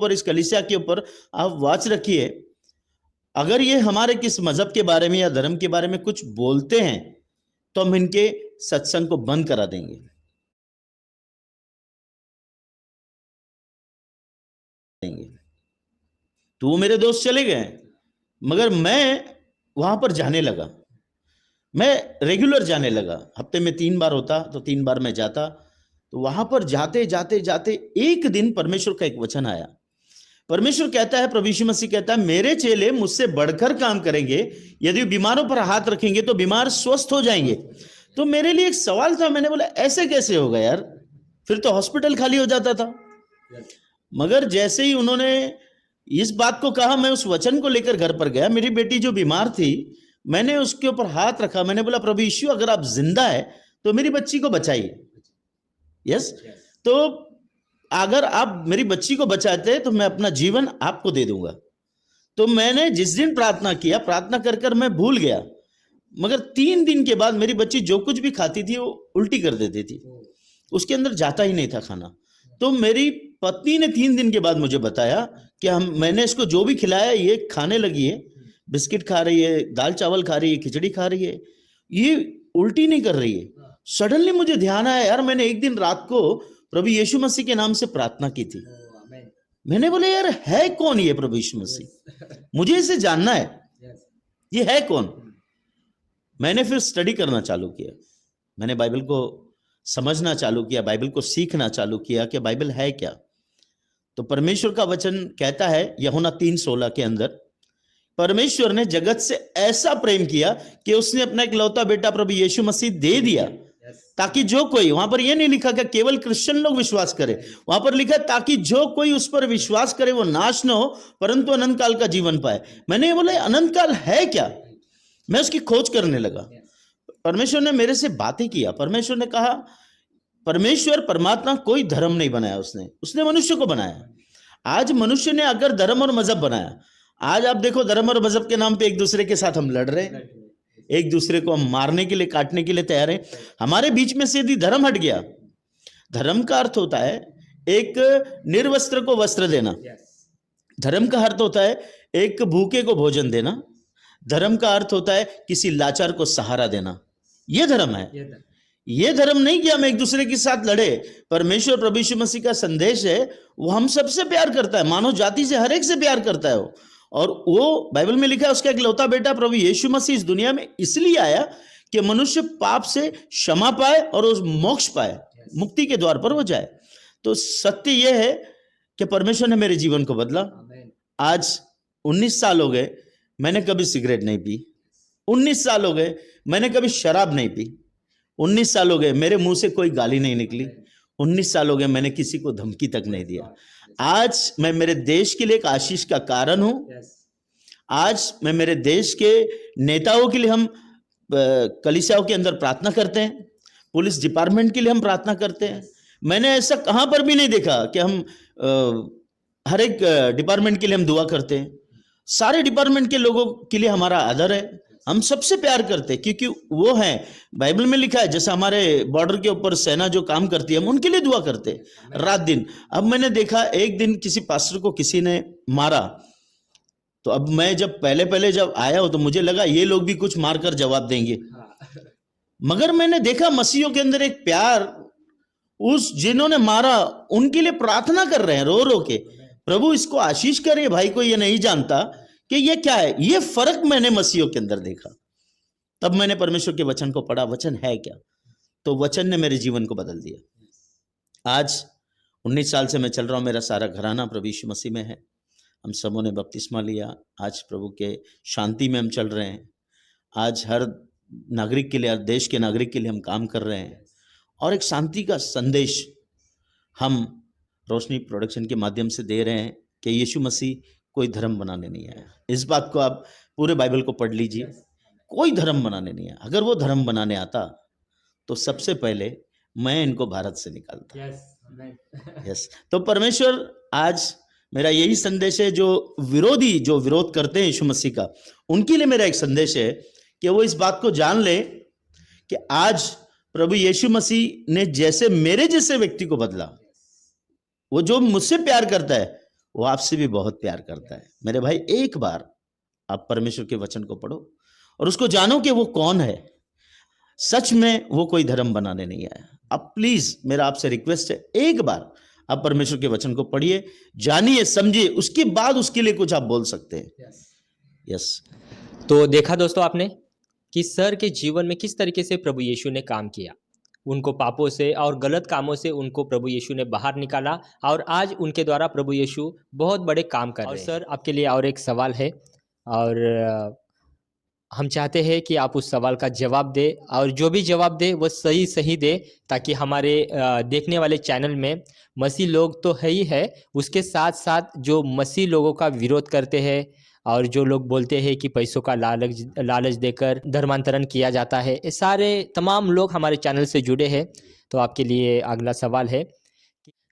और इस कलीसिया के ऊपर आप वॉच रखिए। अगर ये हमारे किस मजहब के बारे में या धर्म के बारे में कुछ बोलते हैं तो हम इनके सत्संग को बंद करा देंगे। तो वो मेरे दोस्त चले गए, मगर मैं वहां पर जाने लगा। मैं रेगुलर जाने लगा, हफ्ते में 3 बार होता तो 3 बार मैं जाता। तो वहां पर जाते जाते जाते एक दिन परमेश्वर का एक वचन आया। परमेश्वर कहता है, प्रभु यीशु मसीह कहता है, मेरे चेले मुझसे बढ़कर काम करेंगे, यदि बीमारों पर हाथ रखेंगे तो बीमार स्वस्थ हो जाएंगे। तो मेरे लिए एक सवाल था, मैंने बोला ऐसे कैसे होगा यार, फिर तो हॉस्पिटल खाली हो जाता था। मगर जैसे ही उन्होंने इस बात को कहा, मैं उस वचन को लेकर घर पर गया। मेरी बेटी जो बीमार थी, मैंने उसके ऊपर हाथ रखा, मैंने बोला प्रभु यीशु अगर आप जिंदा है तो मेरी बच्ची को बचाइए। यस, तो अगर आप मेरी बच्ची को बचाते तो मैं अपना जीवन आपको दे दूंगा। तो मैंने जिस दिन प्रार्थना किया, प्रार्थना कर कर मैं भूल गया, मगर 3 दिन के बाद मेरी बच्ची जो कुछ भी खाती थी वो उल्टी कर देती थी, उसके अंदर जाता ही नहीं था खाना। तो मेरी पत्नी ने 3 दिन के बाद मुझे बताया कि मैंने इसको जो भी खिलाया ये खाने लगी है, बिस्किट खा रही है, दाल चावल खा रही है, खिचड़ी खा रही है, ये उल्टी नहीं कर रही है। सडनली मुझे ध्यान आया, यार मैंने एक दिन रात को प्रभु यीशु मसीह के नाम से प्रार्थना की थी। मैंने बोले यार है कौन ये प्रभु यीशु मसीह, मुझे इसे जानना है, ये है कौन। मैंने फिर स्टडी करना चालू किया, मैंने बाइबल को समझना चालू किया, बाइबल को सीखना चालू किया कि बाइबल है क्या। तो परमेश्वर का वचन कहता है यूहन्ना 3:16 के अंदर, परमेश्वर ने जगत से ऐसा प्रेम किया कि उसने अपना इकलौता बेटा प्रभु यीशु मसीह दे दिया, ताकि जो कोई, वहां पर यह नहीं लिखा कि केवल क्रिश्चियन लोग विश्वास करें, वहां पर लिखा ताकि जो कोई उस पर विश्वास करे वो नाश न हो परंतु अनंत काल का जीवन पाए। मैंने ये बोला अनंत काल है क्या, मैं उसकी खोज करने लगा। परमेश्वर ने मेरे से बातें किया। परमेश्वर ने कहा, परमेश्वर परमात्मा कोई धर्म नहीं बनाया, उसने मनुष्य को बनाया। आज मनुष्य ने अगर धर्म और मजहब बनाया, आज आप देखो धर्म और मजहब के नाम पे एक दूसरे के साथ हम लड़ रहे हैं, एक दूसरे को हम मारने के लिए, काटने के लिए तैयार हैं। हमारे बीच में से यदि धर्म हट गया, धर्म का अर्थ होता है एक निर्वस्त्र को वस्त्र देना, धर्म का अर्थ होता है एक भूखे को भोजन देना, धर्म का अर्थ होता है किसी लाचार को सहारा देना। यह धर्म है। यह धर्म नहीं कि हम एक दूसरे के साथ लड़े। परमेश्वर प्रभु यीशु मसीह का संदेश है, वो हम सबसे प्यार करता है, मानव जाति से हर एक से प्यार करता है वो। और वो बाइबल में लिखा है उसका इकलौता बेटा प्रभु यीशु मसीह इस दुनिया में इसलिए आया कि मनुष्य पाप से क्षमा पाए और उस मोक्ष पाए, मुक्ति के द्वार पर वो जाए। तो सत्य यह है कि परमेश्वर ने मेरे जीवन को बदला। आज 19 साल हो गए, मैंने कभी सिगरेट नहीं पी। 19 साल हो गए, मैंने कभी शराब नहीं पी। 19 साल हो गए, मेरे मुंह से कोई गाली नहीं निकली। 19 साल हो गए, मैंने किसी को धमकी तक नहीं दिया। आज मैं मेरे देश के लिए एक आशीष का कारण हूं। आज मैं मेरे देश के नेताओं के लिए, हम कलीसियाओं के अंदर प्रार्थना करते हैं, पुलिस डिपार्टमेंट के लिए हम प्रार्थना करते हैं। मैंने ऐसा कहां पर भी नहीं देखा कि हम हर एक डिपार्टमेंट के लिए हम दुआ करते हैं। सारे डिपार्टमेंट के लोगों के लिए हमारा आदर है, हम सबसे प्यार करते हैं, क्योंकि वो हैं, बाइबल में लिखा है जैसा हमारे बॉर्डर के ऊपर सेना जो काम करती है, हम उनके लिए दुआ करते हैं रात दिन। अब मैंने देखा एक दिन किसी पास्टर को किसी ने मारा, तो अब मैं जब पहले जब आया हो तो मुझे लगा ये लोग भी कुछ मारकर जवाब देंगे, मगर मैंने देखा मसीहियों के अंदर एक प्यार, उस जिन्होंने मारा उनके लिए प्रार्थना कर रहे हैं रो रो के, प्रभु इसको आशीष करे, भाई को ये नहीं जानता कि ये क्या है। ये फर्क मैंने मसीहियों के अंदर देखा। तब मैंने परमेश्वर के वचन को पढ़ा, वचन है क्या, तो वचन ने मेरे जीवन को बदल दिया। आज 19 साल से मैं चल रहा हूं, मेरा सारा घराना प्रभु यीशु मसीह में है। हम सबों ने बपतिस्मा लिया, आज प्रभु के शांति में हम चल रहे हैं। आज हर नागरिक के लिए, हर देश के नागरिक के लिए हम काम कर रहे हैं, और एक शांति का संदेश हम रोशनी प्रोडक्शन के माध्यम से दे रहे हैं कि यीशु मसीह कोई धर्म बनाने नहीं आया। इस बात को आप पूरे बाइबल को पढ़ लीजिए, कोई धर्म बनाने नहीं आया। अगर वो धर्म बनाने आता तो सबसे पहले मैं इनको भारत से निकालता। यस, तो परमेश्वर आज मेरा यही संदेश है, जो विरोधी, जो विरोध करते हैं यीशु मसीह का, उनके लिए मेरा एक संदेश है कि वो इस बात को जान ले कि आज प्रभु यीशु मसीह ने जैसे मेरे जैसे व्यक्ति को बदला, वो जो मुझसे प्यार करता है वो आपसे भी बहुत प्यार करता है। मेरे भाई, एक बार आप परमेश्वर के वचन को पढ़ो और उसको जानो कि वो कौन है। सच में वो कोई धर्म बनाने नहीं आया। अब प्लीज मेरा आपसे रिक्वेस्ट है, एक बार आप परमेश्वर के वचन को पढ़िए, जानिए, समझिए, उसके बाद उसके लिए कुछ आप बोल सकते हैं। यस। तो देखा दोस्तों आपने कि सर के जीवन में किस तरीके से प्रभु यीशु ने काम किया। उनको पापों से और गलत कामों से उनको प्रभु यीशु ने बाहर निकाला और आज उनके द्वारा प्रभु यीशु बहुत बड़े काम कर रहे हैं। और सर, आपके लिए और एक सवाल है और हम चाहते हैं कि आप उस सवाल का जवाब दें और जो भी जवाब दे वो सही सही दे, ताकि हमारे देखने वाले चैनल में मसीह लोग तो है ही है, उसके साथ साथ जो मसीह लोगों का विरोध करते हैं और जो लोग बोलते हैं कि पैसों का लालच देकर धर्मांतरण किया जाता है, ये सारे तमाम लोग हमारे चैनल से जुड़े हैं। तो आपके लिए अगला सवाल है,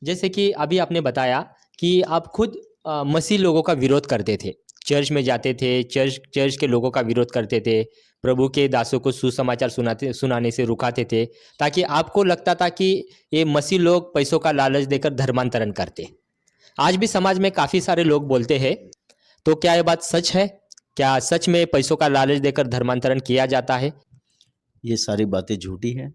जैसे कि अभी आपने बताया कि आप खुद मसीह लोगों का विरोध करते थे, चर्च में जाते थे, चर्च के लोगों का विरोध करते थे, प्रभु के दासों को सुसमाचार सुनाने से रुकाते थे, ताकि आपको लगता था कि ये मसीह लोग पैसों का लालच देकर धर्मांतरण करते। आज भी समाज में काफ़ी सारे लोग बोलते हैं, तो क्या ये बात सच है? क्या सच में पैसों का लालच देकर धर्मांतरण किया जाता है? ये सारी बातें झूठी हैं,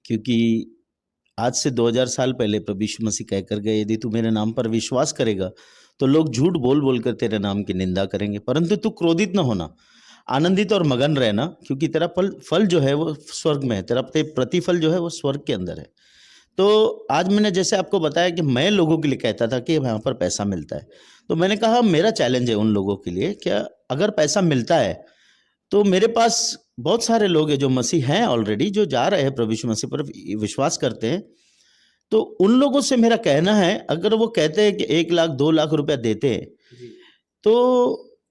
क्योंकि आज से 2000 साल पहले प्रभु यीशु मसीह कहकर गए, यदि तू मेरे नाम पर विश्वास करेगा तो लोग झूठ बोल बोल कर तेरे नाम की निंदा करेंगे, परंतु तू क्रोधित न होना, आनंदित और मगन रहना, क्योंकि तेरा फल जो है वो स्वर्ग में है, तेरा प्रतिफल जो है वो स्वर्ग के अंदर है। तो आज मैंने जैसे आपको बताया कि मैं लोगों के लिए कहता था कि यहाँ पर पैसा मिलता है, तो मैंने कहा मेरा चैलेंज है उन लोगों के लिए, क्या अगर पैसा मिलता है तो मेरे पास बहुत सारे लोग हैं जो मसीह हैं ऑलरेडी, जो जा रहे हैं प्रभु यीशु मसीह पर विश्वास करते हैं, तो उन लोगों से मेरा कहना है, अगर वो कहते हैं कि 1 लाख 2 लाख रुपया देते हैं, तो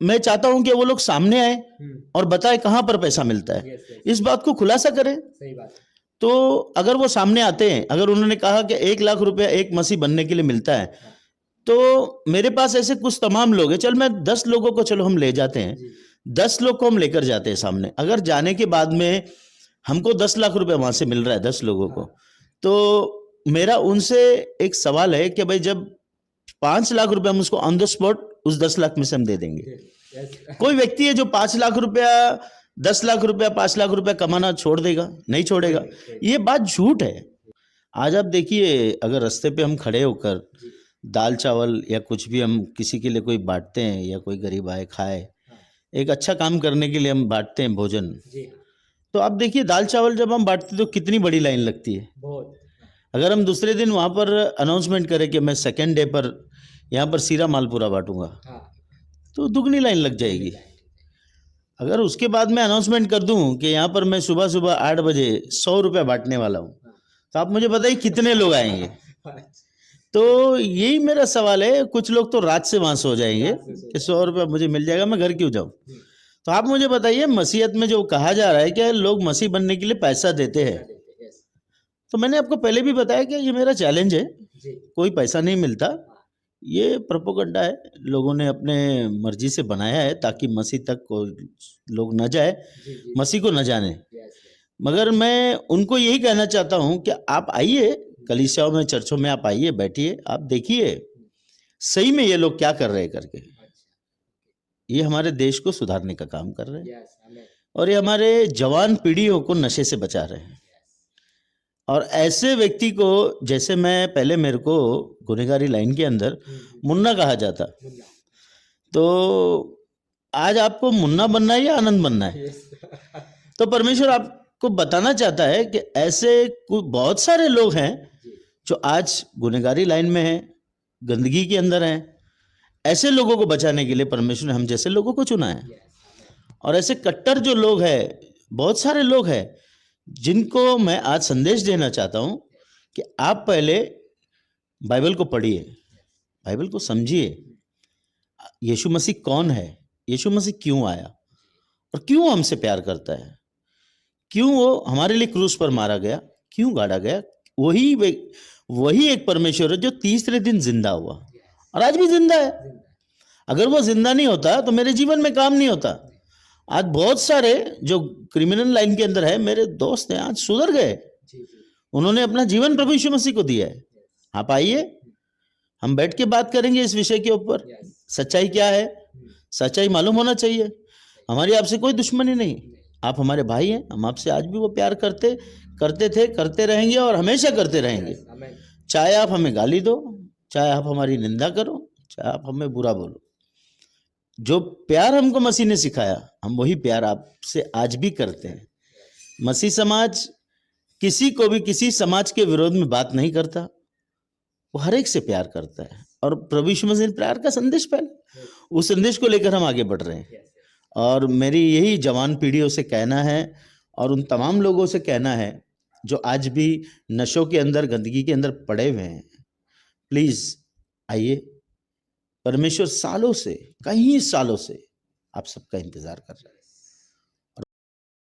मैं चाहता हूं कि वो लोग सामने आए और बताए कहां पर पैसा मिलता है, इस बात को खुलासा करें। सही बात। तो अगर वो सामने आते हैं, अगर उन्होंने कहा कि 1 लाख रुपया एक मसीह बनने के लिए मिलता है, तो मेरे पास ऐसे कुछ तमाम लोग हैं, चल मैं 10 लोगों को चलो हम ले जाते हैं, 10 लोग को हम लेकर जाते हैं सामने। अगर जाने के बाद में हमको 10 लाख रुपया वहां से मिल रहा है 10 लोगों को, तो मेरा उनसे एक सवाल है कि भाई जब 5 लाख रुपया हम उसको ऑन द स्पॉट उस 10 लाख में से हम दे देंगे। कोई व्यक्ति है जो 5 लाख रुपया 10 लाख रुपया 5 लाख रुपया कमाना छोड़ देगा? नहीं छोड़ेगा। ये बात झूठ है। आज आप देखिए, अगर रास्ते पे हम खड़े होकर दाल चावल या कुछ भी हम किसी के लिए कोई बांटते हैं, या कोई गरीब आए खाए, एक अच्छा काम करने के लिए हम बांटते हैं भोजन, तो आप देखिए दाल चावल जब हम बांटते तो कितनी बड़ी लाइन लगती है। अगर हम दूसरे दिन वहाँ पर अनाउंसमेंट करें कि मैं सेकेंड डे पर यहाँ पर सीरा मालपुरा बांटूंगा, तो दुगनी लाइन लग जाएगी। अगर उसके बाद मैं अनाउंसमेंट कर दूं कि यहाँ पर मैं सुबह सुबह 8 बजे 100 रुपया बांटने वाला हूँ, तो आप मुझे बताइए कितने लोग आएंगे। तो यही मेरा सवाल है, कुछ लोग तो रात से वहां सो जाएंगे कि 100 रुपया मुझे मिल जाएगा, मैं घर क्यों जाऊं। तो आप मुझे बताइए, मसीहत में जो कहा जा रहा है कि लोग मसीह बनने के लिए पैसा देते हैं, तो मैंने आपको पहले भी बताया कि ये मेरा चैलेंज है, कोई पैसा नहीं मिलता, ये प्रोपोगंडा है, लोगों ने अपने मर्जी से बनाया है ताकि मसीह तक को लोग न जाए, मसीह को न जाने। मगर मैं उनको यही कहना चाहता हूं कि आप आइए कलीसियाओं में, चर्चों में, आप आइए, बैठिए, आप देखिए सही में ये लोग क्या कर रहे हैं करके। ये हमारे देश को सुधारने का काम कर रहे हैं, और ये हमारे जवान पीढ़ियों को नशे से बचा रहे हैं। और ऐसे व्यक्ति को, जैसे मैं पहले, मेरे को गुनहगारी लाइन के अंदर मुन्ना कहा जाता, तो आज आपको मुन्ना बनना है या आनंद बनना है? तो परमेश्वर आपको बताना चाहता है कि ऐसे बहुत सारे लोग हैं जो आज गुनहगारी लाइन में हैं, गंदगी के अंदर हैं। ऐसे लोगों को बचाने के लिए परमेश्वर ने हम जैसे लोगों को चुना है। और ऐसे कट्टर जो लोग हैं, बहुत सारे लोग हैं, जिनको मैं आज संदेश देना चाहता हूं कि आप पहले बाइबल को पढ़िए, बाइबल को समझिए, यीशु मसीह कौन है, यीशु मसीह क्यों आया और क्यों हमसे प्यार करता है, क्यों वो हमारे लिए क्रूस पर मारा गया, क्यों गाड़ा गया। वही एक परमेश्वर है जो तीसरे दिन जिंदा हुआ और आज भी जिंदा है। अगर वो जिंदा नहीं होता तो मेरे जीवन में काम नहीं होता। आज बहुत सारे जो क्रिमिनल लाइन के अंदर है, मेरे दोस्त हैं, आज सुधर गए, उन्होंने अपना जीवन प्रभु यीशु मसीह को दिया है। आप आइए, हम बैठ के बात करेंगे इस विषय के ऊपर। सच्चाई क्या है, सच्चाई मालूम होना चाहिए। हमारी आपसे कोई दुश्मनी नहीं, आप हमारे भाई हैं, हम आपसे आज भी वो प्यार करते थे, करते रहेंगे और हमेशा करते रहेंगे। चाहे आप हमें गाली दो, चाहे आप हमारी निंदा करो, चाहे आप हमें बुरा बोलो, जो प्यार हमको मसीह ने सिखाया हम वही प्यार आपसे आज भी करते हैं। मसीह समाज किसी को भी किसी समाज के विरोध में बात नहीं करता, वो हर एक से प्यार करता है। और प्रभु यीशु मसीह ने प्यार का संदेश फैला, उस संदेश को लेकर हम आगे बढ़ रहे हैं। और मेरी यही जवान पीढ़ियों से कहना है और उन तमाम लोगों से कहना है जो आज भी नशों के अंदर, गंदगी के अंदर पड़े हुए हैं, प्लीज आइए। परमेश्वर सालों से, कई सालों से आप सबका इंतजार कर रहा है।